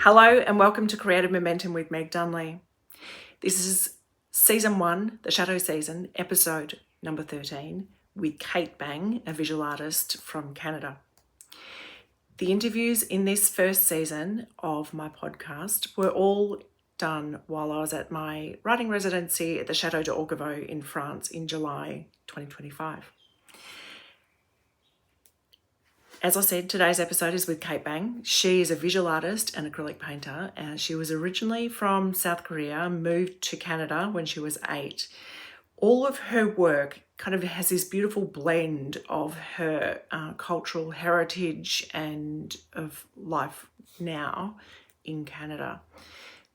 Hello and welcome to Creative Momentum with Meg Dunley. This is Season 1, the Chateau season, episode number 13, with Kate Bang, a visual artist from Canada. The interviews in this first season of my podcast were all done while I was at my writing residency at the Chateau de in France in July 2025. As I said, today's episode is with Kate Bang. She is a visual artist and acrylic painter, and she was originally from South Korea, moved to Canada when she was 8. All of her work kind of has this beautiful blend of her cultural heritage and of life now in Canada.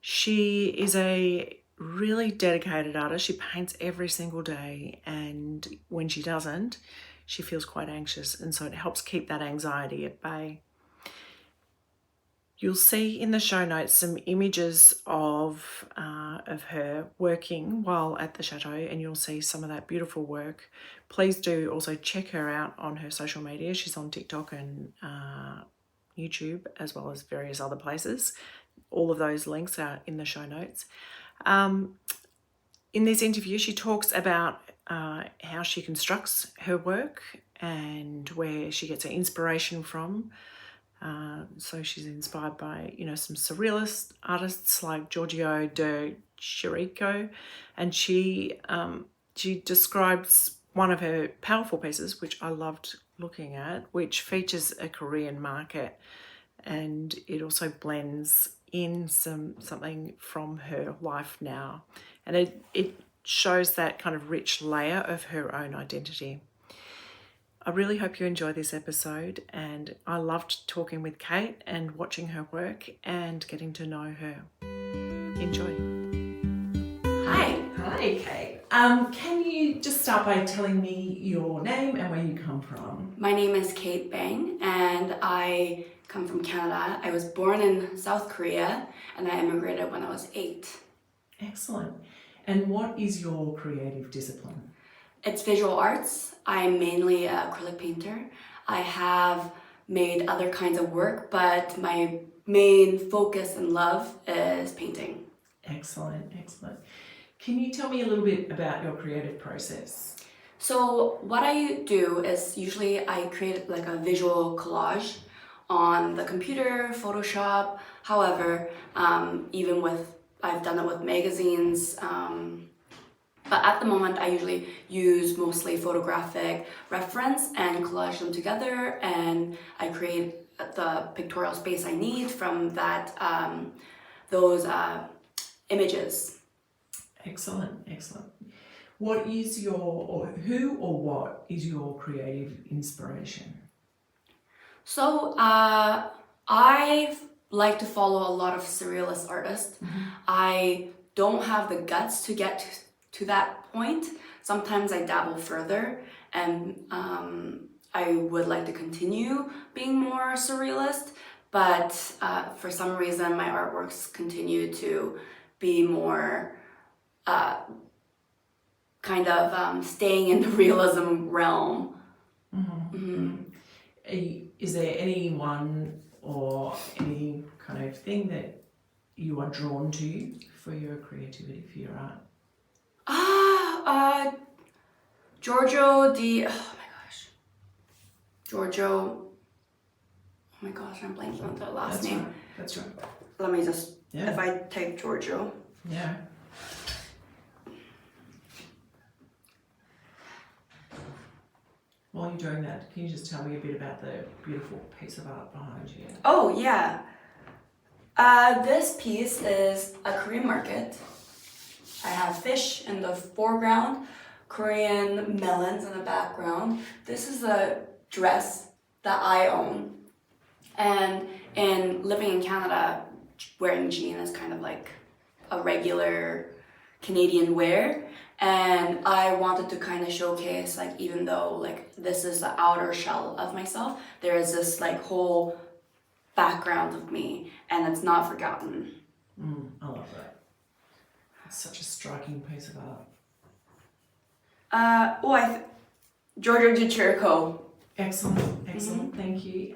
She is a really dedicated artist. She paints every single day, and when she doesn't, she feels quite anxious, and so it helps keep that anxiety at bay. You'll see in the show notes some images of her working while at the Chateau, and you'll see some of that beautiful work. Please do also check her out on her social media. She's on TikTok and YouTube, as well as various other places. All of those links are in the show notes. In this interview, she talks about how she constructs her work and where she gets her inspiration from. So she's inspired by, some surrealist artists like Giorgio de Chirico, and she describes one of her powerful pieces, which I loved looking at, which features a Korean market, and it also blends in something from her life now, and it shows that kind of rich layer of her own identity. I really hope you enjoy this episode, and I loved talking with Kate and watching her work and getting to know her. Enjoy. Hi Kate. Can you just start by telling me your name and where you come from? My name is Kate Bang, and I come from Canada. I was born in South Korea, and I immigrated when I was 8. Excellent. And what is your creative discipline? It's visual arts. I'm mainly an acrylic painter. I have made other kinds of work, but my main focus and love is painting. Excellent. Can you tell me a little bit about your creative process? So what I do is usually I create like a visual collage on the computer, Photoshop. However, I've done it with magazines, but at the moment I usually use mostly photographic reference and collage them together, and I create the pictorial space I need from those images. Excellent. What is what is your creative inspiration? So I like to follow a lot of surrealist artists. Mm-hmm. I don't have the guts to get to that point. Sometimes I dabble further, and I would like to continue being more surrealist, but for some reason my artworks continue to be more staying in the realism realm. Mm-hmm. Mm-hmm. Is there anyone or any kind of thing that you are drawn to for your creativity, for your art? Giorgio de... Giorgio... Oh my gosh, I'm blanking on the last name. Right. That's right. Let me just... Yeah. If I type Giorgio... Yeah. While you're doing that, can you just tell me a bit about the beautiful piece of art behind you? Oh, yeah. This piece is a Korean market. I have fish in the foreground, Korean melons in the background. This is a dress that I own. And living in Canada, wearing jeans is kind of like a regular Canadian wear. And I wanted to kind of showcase, like, even though like this is the outer shell of myself, there is this like whole background of me, and it's not forgotten. I love that. It's such a striking piece of art. Giorgio de Chirico. Excellent. Thank you.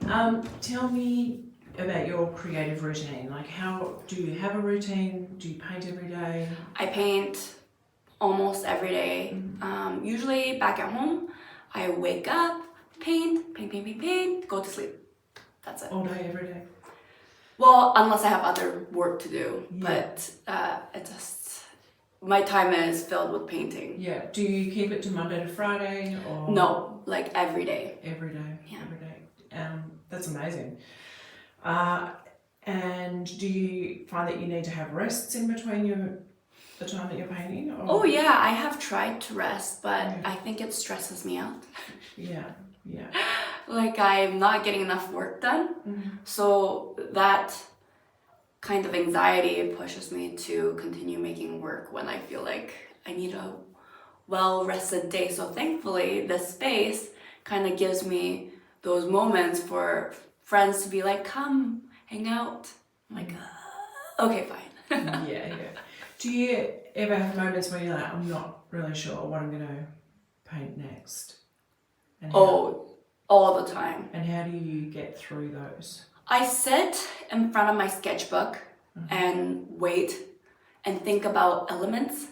Tell me, about your creative routine. Like, how do you have a routine? Do you paint every day? I paint almost every day. Usually back at home, I wake up, paint, go to sleep. That's it. All day, every day? Well, unless I have other work to do, Yeah. but my time is filled with painting. Yeah. Do you keep it to Monday to Friday or? No, like every day. Every day. Yeah. Every day. That's amazing. And do you find that you need to have rests in between the time that you're painting? Or? Oh yeah, I have tried to rest, but I think it stresses me out. Yeah. Like I'm not getting enough work done. So that kind of anxiety pushes me to continue making work when I feel like I need a well-rested day. So thankfully, this space kind of gives me those moments for friends to be like, come hang out. I'm like, okay, fine. Yeah. Do you ever have moments where you're like, I'm not really sure what I'm going to paint next? And all the time. And how do you get through those? I sit in front of my sketchbook and wait and think about elements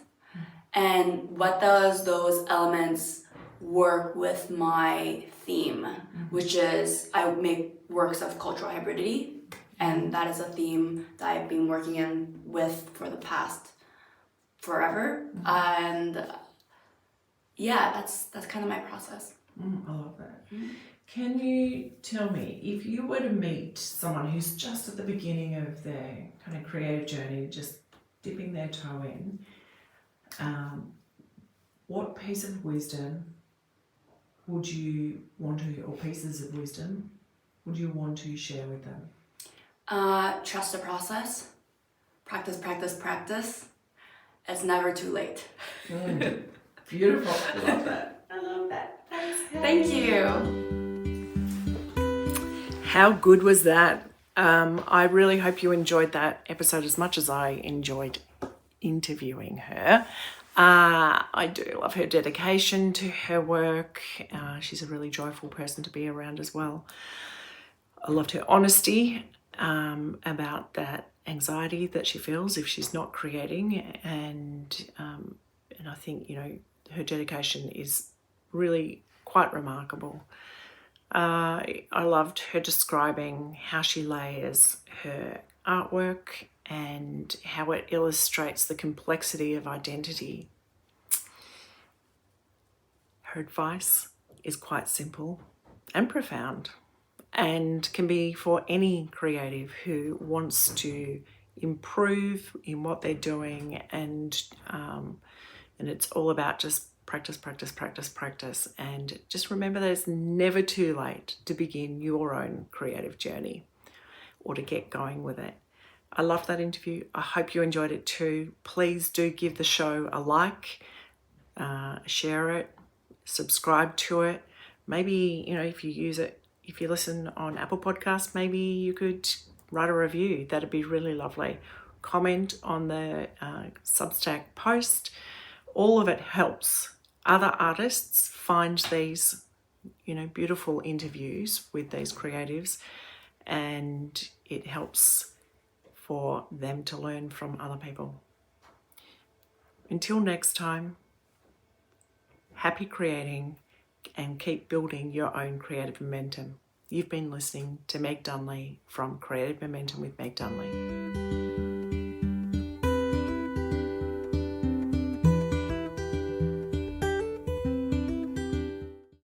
and what does those elements work with my theme, which is I make works of cultural hybridity, and that is a theme that I've been working with for the past forever. And yeah, that's kind of my process. I love that. Can you tell me, if you were to meet someone who's just at the beginning of their kind of creative journey, just dipping their toe in, what piece of wisdom would you want to, or pieces of wisdom would you want to share with them? Trust the process. Practice. It's never too late. Beautiful. I love that. Thank you. How good was that? I really hope you enjoyed that episode as much as I enjoyed interviewing her. I do love her dedication to her work. She's a really joyful person to be around as well. I loved her honesty about that anxiety that she feels if she's not creating, and I think, you know, her dedication is really quite remarkable. I loved her describing how she layers her artwork and how it illustrates the complexity of identity. Her advice is quite simple and profound, and can be for any creative who wants to improve in what they're doing, and it's all about just practice, and just remember that it's never too late to begin your own creative journey or to get going with it. I love that interview. I hope you enjoyed it too. Please do give the show a like, share it, subscribe to it. Maybe, you know, if you listen on Apple Podcasts, maybe you could write a review. That'd be really lovely. Comment on the Substack post. All of it helps other artists find these, you know, beautiful interviews with these creatives, and it helps for them to learn from other people. Until next time, happy creating and keep building your own creative momentum. You've been listening to Meg Dunley from Creative Momentum with Meg Dunley.